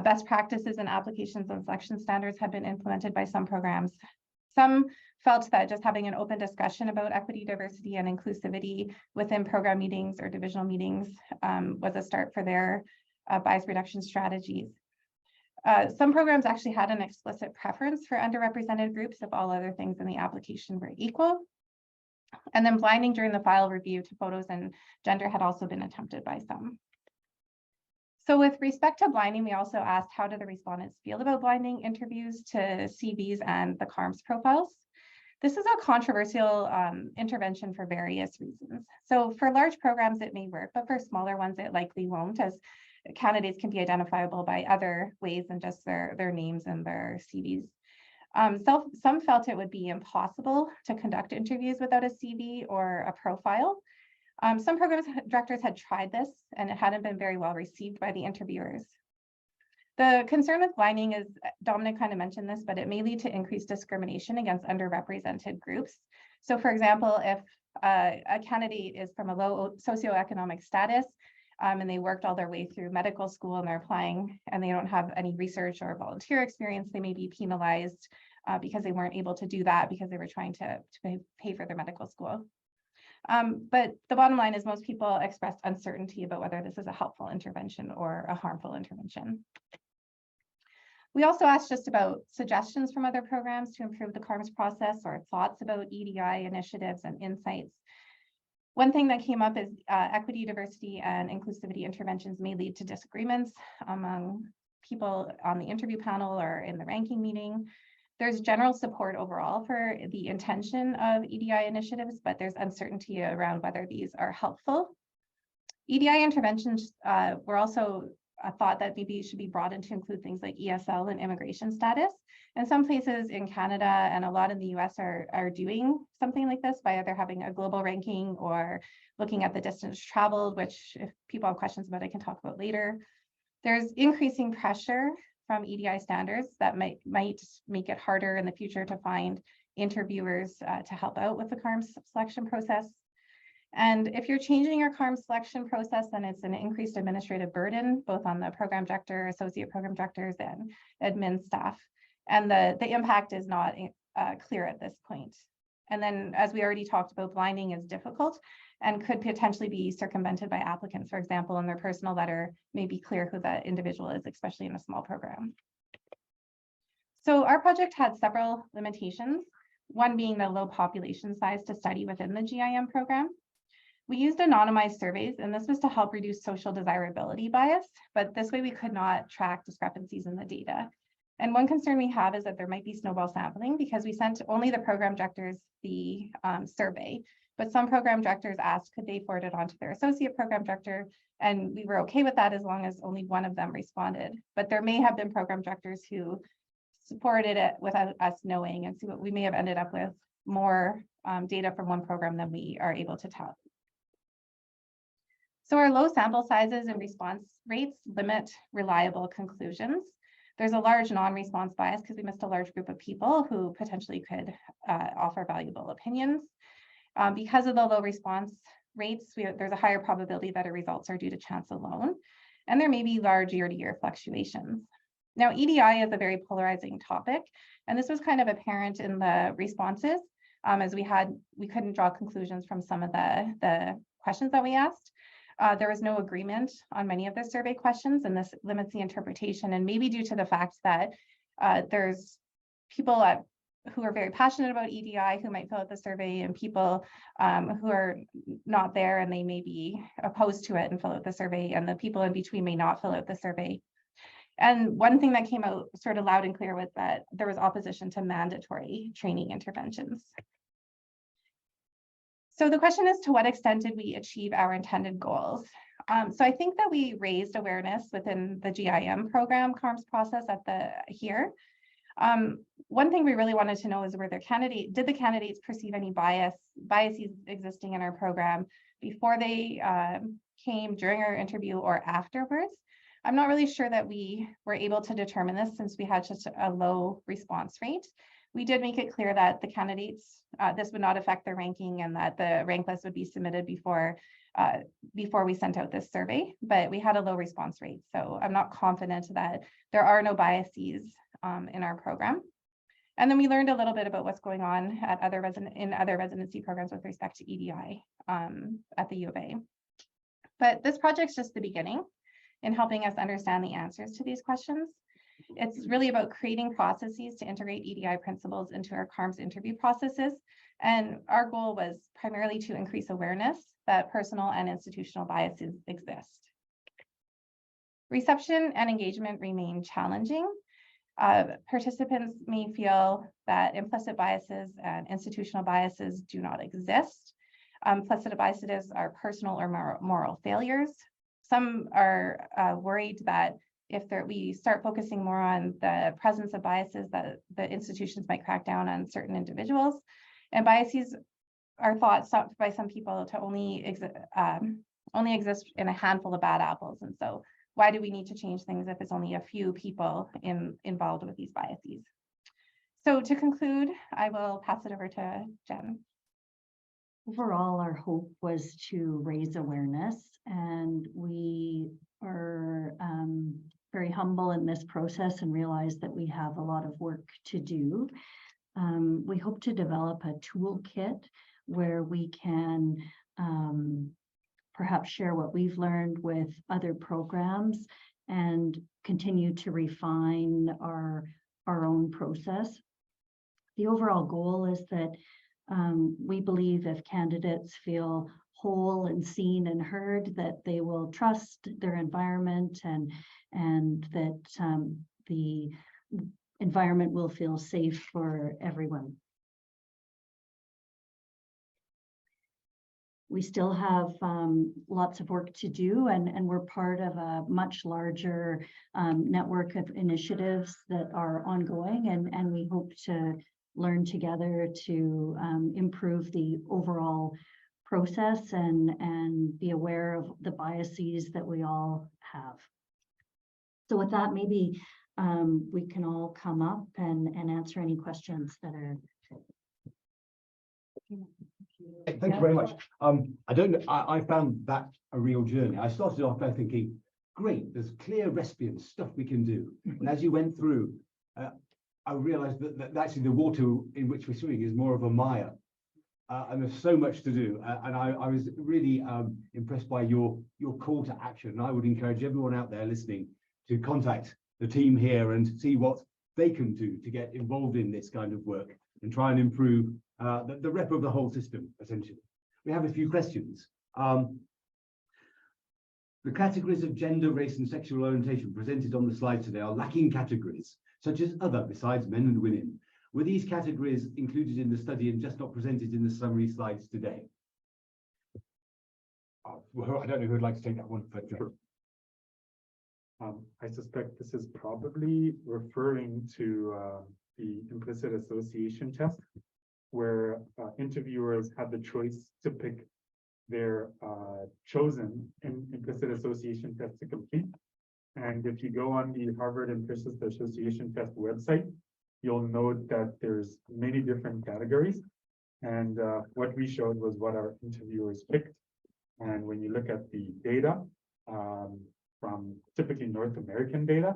Best practices and applications and selection standards had been implemented by some programs. Some felt that just having an open discussion about equity, diversity, and inclusivity within program meetings or divisional meetings was a start for their bias reduction strategies. Some programs actually had an explicit preference for underrepresented groups if all other things in the application were equal. And then blinding during the file review to photos and gender had also been attempted by some. So with respect to blinding, we also asked, how do the respondents feel about blinding interviews to CVs and the CaRMS profiles? This is a controversial intervention for various reasons. So for large programs, it may work, but for smaller ones, it likely won't, as candidates can be identifiable by other ways than just their names and their CVs. Some felt it would be impossible to conduct interviews without a CV or a profile. Some program directors had tried this and it hadn't been very well received by the interviewers. The concern with blinding is, Dominic kind of mentioned this, but it may lead to increased discrimination against underrepresented groups. So for example, if a candidate is from a low socioeconomic status, and they worked all their way through medical school and they're applying and they don't have any research or volunteer experience, they may be penalized because they weren't able to do that because they were trying to pay for their medical school. But the bottom line is most people expressed uncertainty about whether this is a helpful intervention or a harmful intervention. We also asked just about suggestions from other programs to improve the CaRMS process or thoughts about EDI initiatives and insights. One thing that came up is equity, diversity, and inclusivity interventions may lead to disagreements among people on the interview panel or in the ranking meeting. There's general support overall for the intention of EDI initiatives, but there's uncertainty around whether these are helpful. EDI interventions were also a thought that maybe should be broadened to include things like ESL and immigration status. And some places in Canada and a lot in the US are doing something like this by either having a global ranking or looking at the distance traveled, which if people have questions about, I can talk about later. There's increasing pressure from EDI standards that might make it harder in the future to find interviewers to help out with the CaRMS selection process. And if you're changing your CaRMS selection process, then it's an increased administrative burden, both on the program director, associate program directors, and admin staff. And the impact is not clear at this point. And then, as we already talked about, blinding is difficult and could potentially be circumvented by applicants. For example, in their personal letter, may be clear who the individual is, especially in a small program. So our project had several limitations, one being the low population size to study within the GIM program. We used anonymized surveys, and this was to help reduce social desirability bias, but this way we could not track discrepancies in the data. And one concern we have is that there might be snowball sampling because we sent only the program directors the survey, but some program directors asked could they forward it on to their associate program director, and we were okay with that as long as only one of them responded. But there may have been program directors who supported it without us knowing, and so we may have ended up with more data from one program than we are able to tell. So our low sample sizes and response rates limit reliable conclusions. There's a large non-response bias because we missed a large group of people who potentially could offer valuable opinions. Because of the low response rates, there's a higher probability that our results are due to chance alone, and there may be large year-to-year fluctuations. Now, EDI is a very polarizing topic, and this was kind of apparent in the responses as we couldn't draw conclusions from some of the questions that we asked. There was no agreement on many of the survey questions, and this limits the interpretation, and maybe due to the fact that there's people who are very passionate about EDI who might fill out the survey, and people who are not there and they may be opposed to it and fill out the survey, and the people in between may not fill out the survey. And one thing that came out sort of loud and clear was that there was opposition to mandatory training interventions. So the question is, to what extent did we achieve our intended goals? So I think that we raised awareness within the GIM program CaRMS process here. One thing we really wanted to know is did the candidates perceive any biases existing in our program before they came, during our interview, or afterwards? I'm not really sure that we were able to determine this since we had such a low response rate. We did make it clear that the candidates, this would not affect their ranking, and that the rank list would be submitted before we sent out this survey, but we had a low response rate. So I'm not confident that there are no biases in our program. And then we learned a little bit about what's going on at other residency programs with respect to EDI at the U of A. But this project's just the beginning in helping us understand the answers to these questions. It's really about creating processes to integrate EDI principles into our CaRMS interview processes. And our goal was primarily to increase awareness that personal and institutional biases exist. Reception and engagement remain challenging. Participants may feel that implicit biases and institutional biases do not exist. Implicit biases are personal or moral failures. Some are worried that if we start focusing more on the presence of biases, that the institutions might crack down on certain individuals. And biases are thought by some people to only exist in a handful of bad apples. And so why do we need to change things if it's only a few people involved with these biases? So to conclude, I will pass it over to Jen. Overall, our hope was to raise awareness, and we are very humble in this process and realize that we have a lot of work to do. We hope to develop a toolkit where we can perhaps share what we've learned with other programs and continue to refine our own process. The overall goal is that we believe if candidates feel whole and seen and heard, that they will trust their environment and that the environment will feel safe for everyone. We still have lots of work to do, and we're part of a much larger network of initiatives that are ongoing, and we hope to learn together to improve the overall process and be aware of the biases that we all have. So with that, maybe we can all come up and answer any questions that are. Thank you very much. I found that a real journey. I started off by thinking, great, there's clear recipients, stuff we can do. And as you went through, I realized that actually the water in which we're swimming is more of a mire. And there's so much to do. And I was really impressed by your call to action. And I would encourage everyone out there listening to contact the team here and see what they can do to get involved in this kind of work and try and improve the rep of the whole system, essentially. We have a few questions. The categories of gender, race, and sexual orientation presented on the slide today are lacking categories, such as other besides men and women. Were these categories included in the study and just not presented in the summary slides today? Well, I don't know who would like to take that one, but sure. I suspect this is probably referring to the implicit association test, where interviewers had the choice to pick their chosen implicit association test to complete. And if you go on the Harvard Implicit Association Test website, you'll note that there's many different categories. And what we showed was what our interviewers picked. And when you look at the data from typically North American data,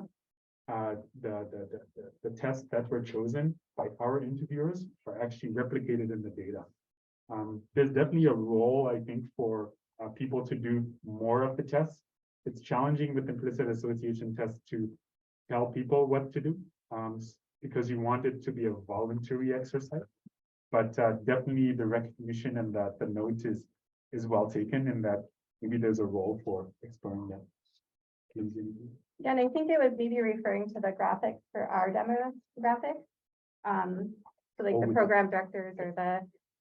the tests that were chosen by our interviewers are actually replicated in the data. There's definitely a role, I think, for people to do more of the tests. It's challenging with implicit association tests to tell people what to do because you want it to be a voluntary exercise. But definitely the recognition and that the note is well taken, and that maybe there's a role for exploring that. Yeah, and I think it was maybe referring to the graphics for our demographic. So like the program directors or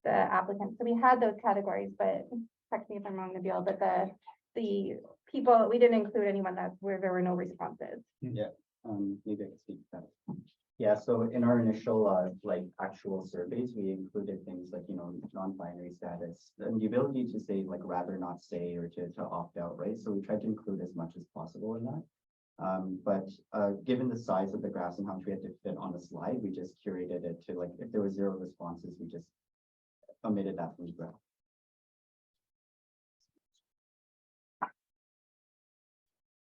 the applicants. So we had those categories, but correct me if I'm wrong, Nabil, but the people, we didn't include anyone where there were no responses. Yeah, maybe I can speak to that. Yeah, so in our initial like actual surveys, we included things like, non-binary status and the ability to say like rather not say or to opt out, right? So we tried to include as much as possible in that. But given the size of the graphs and how much we had to fit on the slide, we just curated it to like if there was 0 responses, we just omitted that from the graph.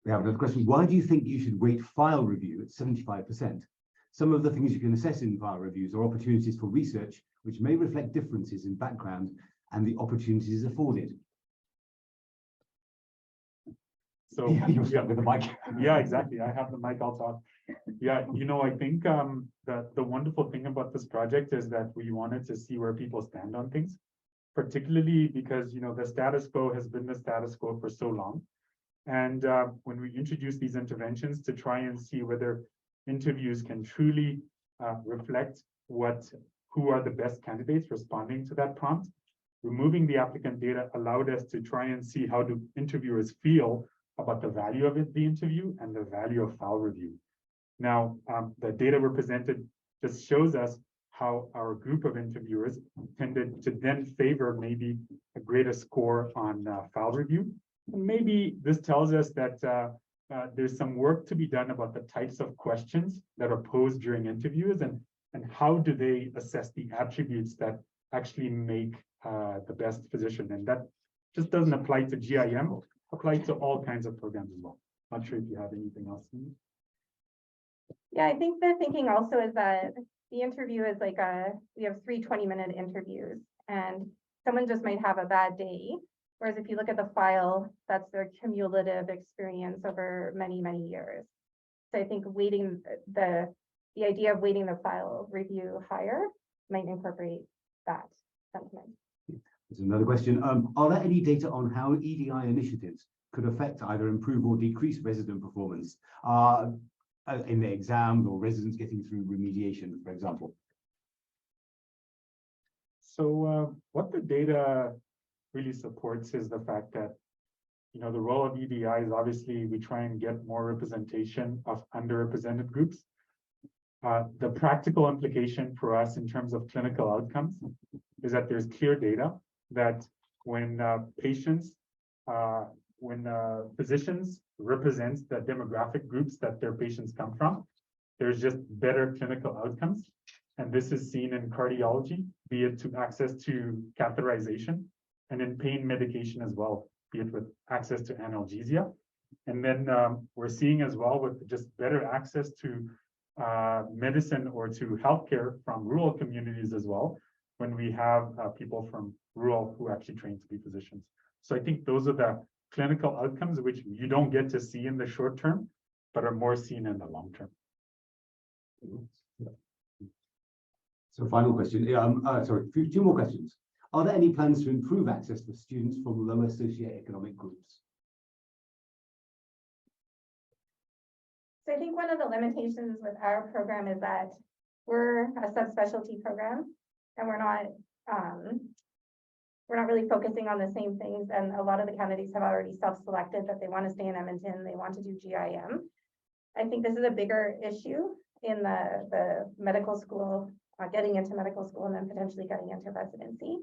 We have another question. Why do you think you should weight file review at 75%? Some of the things you can assess in file reviews are opportunities for research, which may reflect differences in background and the opportunities afforded. So You're stuck with the mic. Yeah, exactly. I have the mic, I'll talk. Yeah, I think that the wonderful thing about this project is that we wanted to see where people stand on things, particularly because, the status quo has been the status quo for so long. And when we introduce these interventions to try and see whether interviews can truly reflect who are the best candidates responding to that prompt, removing the applicant data allowed us to try and see how do interviewers feel about the value of the interview and the value of file review. Now, the data we're presented just shows us how our group of interviewers tended to then favor maybe a greater score on file review. And maybe this tells us that there's some work to be done about the types of questions that are posed during interviews and how do they assess the attributes that actually make the best physician. And that just doesn't apply to GIM, applies to all kinds of programs as well. Not sure if you have anything else. Yeah, I think the thinking also is that the interview is like we have 3 20-minute interviews and someone just might have a bad day. Whereas if you look at the file, that's their cumulative experience over many, many years. So I think weighting the idea of weighting the file review higher might incorporate that sentiment. There's another question. Are there any data on how EDI initiatives could affect either improve or decrease resident performance in the exams or residents getting through remediation, for example? So what the data really supports is the fact that, the role of EDI is obviously we try and get more representation of underrepresented groups. The practical implication for us in terms of clinical outcomes is that there's clear data that when physicians represent the demographic groups that their patients come from, there's just better clinical outcomes. And this is seen in cardiology, be it to access to catheterization, and in pain medication as well, be it with access to analgesia. And then we're seeing as well with just better access to medicine or to healthcare from rural communities as well, when we have people from rural who actually train to be physicians. So I think those are the clinical outcomes which you don't get to see in the short term, but are more seen in the long term. So final question. Sorry, 2 more questions. Are there any plans to improve access for students from lower socioeconomic groups? So I think one of the limitations with our program is that we're a subspecialty program and we're not really focusing on the same things. And a lot of the candidates have already self-selected that they want to stay in Edmonton, they want to do GIM. I think this is a bigger issue in the medical school, getting into medical school and then potentially getting into residency.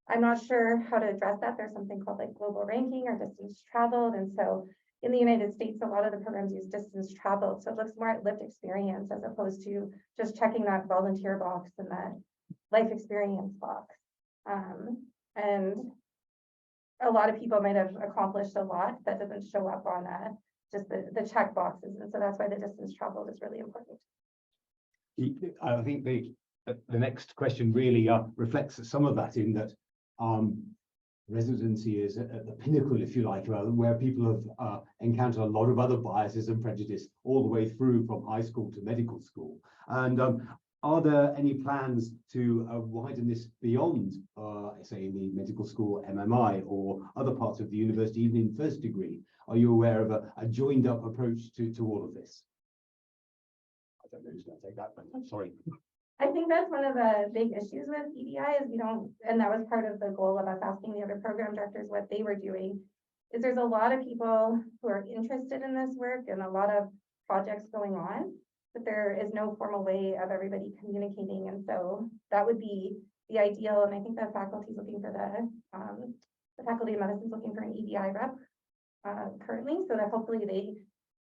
I'm not sure how to address that. There's something called like global ranking or distance traveled. And so in the United States, a lot of the programs use distance traveled. So it looks more at lived experience as opposed to just checking that volunteer box and that life experience box. And a lot of people might have accomplished a lot that doesn't show up on just the check boxes. And so that's why the distance traveled is really important. I think the next question really reflects some of that in that residency is at the pinnacle, if you like, where people have encountered a lot of other biases and prejudice all the way through from high school to medical school. And are there any plans to widen this beyond, say, in the medical school MMI or other parts of the university, even in first degree? Are you aware of a joined up approach to all of this? I don't know who's going to take that, but I'm sorry. I think that's one of the big issues with EDI is we don't, and that was part of the goal of us asking the other program directors what they were doing, is there's a lot of people who are interested in this work and a lot of projects going on, but there is no formal way of everybody communicating. And so that would be the ideal. And I think that faculty is looking for the Faculty of Medicine is looking for an EDI rep currently, so that hopefully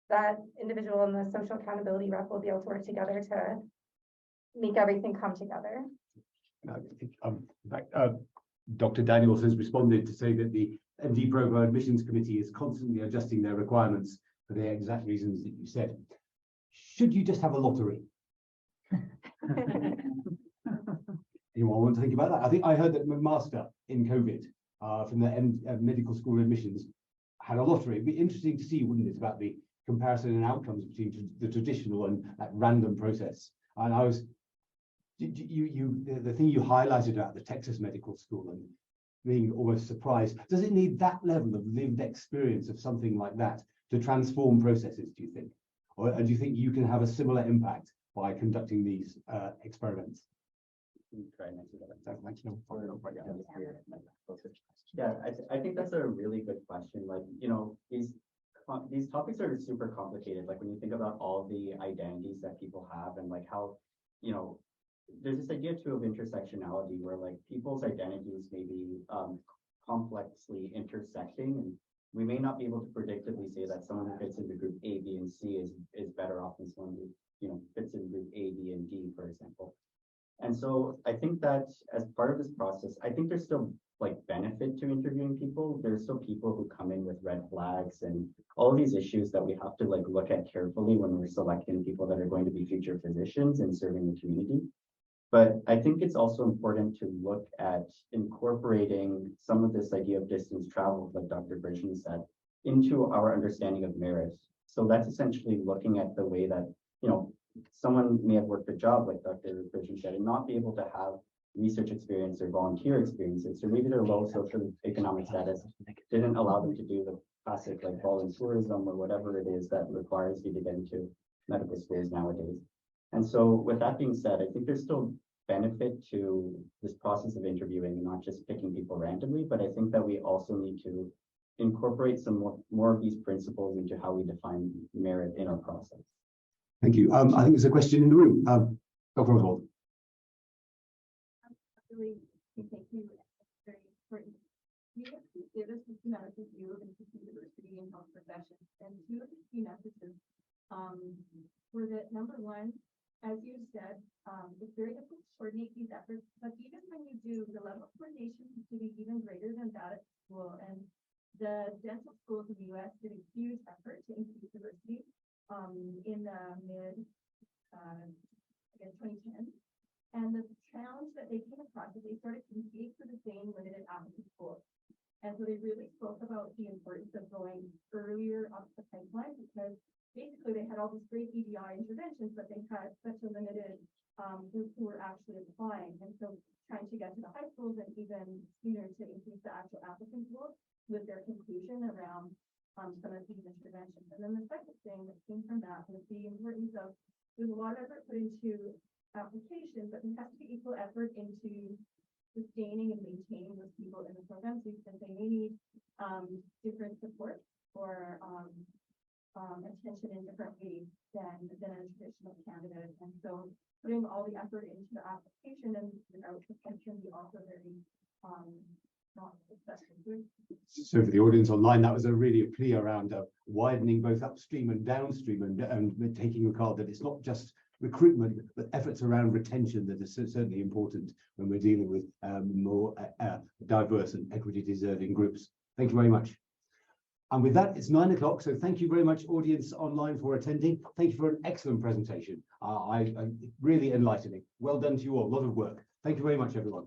that individual and the social accountability rep will be able to work together to make everything come together. In fact, Dr. Daniels has responded to say that the MD Program Admissions Committee is constantly adjusting their requirements for the exact reasons that you said. Should you just have a lottery? Anyone want to think about that? I think I heard that McMaster in COVID from the medical school admissions had a lottery. It'd be interesting to see, wouldn't it, about the comparison and outcomes between the traditional and that random process. And I was, the thing you highlighted about the Texas Medical School and being almost surprised, does it need that level of lived experience of something like that to transform processes, do you think? Or do you think you can have a similar impact by conducting these experiments? Yeah, I think that's a really good question. Like, you know, these topics are super complicated. Like when you think about all the identities that people have and like how, you know, there's this idea too of intersectionality where like people's identities may be complexly intersecting, and we may not be able to predictably say that someone who fits into group A, B, and C is better off than someone who, you know, fits in group A, B, and D, for example. And so I think that as part of this process, I think there's still like benefit to interviewing people. There's still people who come in with red flags and all of these issues that we have to like look at carefully when we're selecting people that are going to be future physicians and serving the community. But I think it's also important to look at incorporating some of this idea of distance travel, like Dr. Bridgland said, into our understanding of merit. So that's essentially looking at the way that, you know, someone may have worked a job, like Dr. Bridgland said, and not be able to have research experience or volunteer experiences, or maybe their low social economic status didn't allow them to do the classic like volunteerism or whatever it is that requires you to get into medical schools nowadays. And so with that being said, I think there's still benefit to this process of interviewing and not just picking people randomly, but I think that we also need to incorporate some more of these principles into how we define merit in our process. Thank you. I think there's a question in the room. Dr. Oswald. Really, thank you. Very important. You have to give us a systematic view of diversity in health professions, and two of the key messages were that number one, as you said, it's very difficult to coordinate these efforts, but even when you do, the level of coordination is to be even greater than that at school. And the dental schools in the US did a huge effort to increase diversity in the mid 2010. And the challenge that they came across is they started competing for the same limited applicant pool. And so they really spoke about the importance of going earlier up the pipeline, because basically they had all these great EDI interventions, but they had such a limited group who were actually applying. And so trying to get to the high schools and even sooner to increase the actual applicant pool was their conclusion around some of these interventions. And then the second thing that came from that was the importance of, there's a lot of effort put into application, but there has to be equal effort into sustaining and maintaining those people in the program, because they may need different support or attention in different ways than a traditional candidate. And so putting all the effort into the application and without attention be also very not successful. So for the audience online, that was a really a plea around widening both upstream and downstream, and taking account that it's not just recruitment, but efforts around retention that are certainly important when we're dealing with more diverse and equity deserving groups. Thank you very much. And with that, it's 9 o'clock. So thank you very much, audience online, for attending. Thank you for an excellent presentation. Really enlightening. Well done to you all. A lot of work. Thank you very much, everyone.